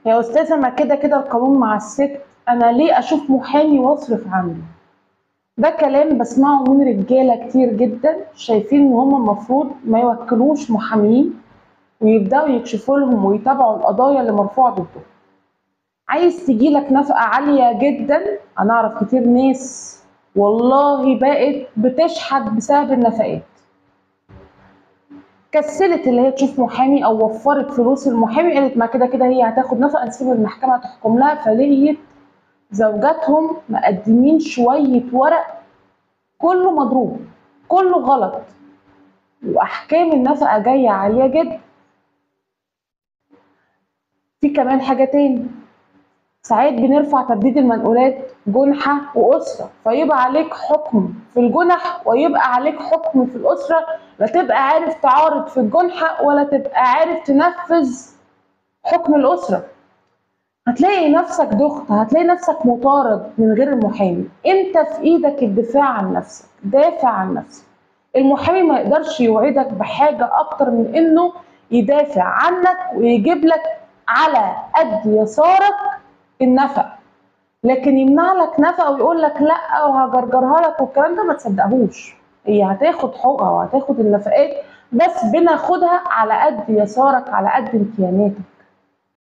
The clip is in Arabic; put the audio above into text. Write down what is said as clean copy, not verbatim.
يا أستاذة ما كده كده القانون مع الست، أنا ليه أشوف محامي وأصرف عنه؟ ده كلام بسمعه من رجالة كتير جدا شايفين إن هما المفروض ما يوكلوش محامين ويبدأوا يكشفوا لهم ويتابعوا القضايا اللي مرفوعة ضدهم. عايز تجيلك نفقة عالية جدا، أنا أعرف كتير ناس والله بقت بتشحت بسبب النفقات. كسلت اللي هي تشوف محامي او وفرت فلوس المحامي، قالت ما كده كده هي هتاخد نفقه نسيب المحكمه تحكم لها، فلقيت زوجاتهم مقدمين شويه ورق كله مضروب، كله غلط، واحكام النفقه جايه عاليه جدا. في كمان حاجه تاني، ساعات بنرفع تبديد المنقولات جنحة وأسرة، فيبقى عليك حكم في الجنح ويبقى عليك حكم في الأسرة، لا تبقى عارف تعارض في الجنحة ولا تبقى عارف تنفذ حكم الأسرة. هتلاقي نفسك دخت، هتلاقي نفسك مطارد من غير المحامي. انت في ايدك الدفاع عن نفسك، دافع عن نفسك. المحامي ما يقدرش يوعدك بحاجة اكتر من انه يدافع عنك ويجيب لك على قد يسارك النفق، لكن يمنع لك نفقه ويقول لك لا وهجرجرها لك والكلام ده ما تصدقهوش. هي هتاخد حقوقها وهتاخد النفقات، بس بناخدها على قد يسارك على قد امكانياتك.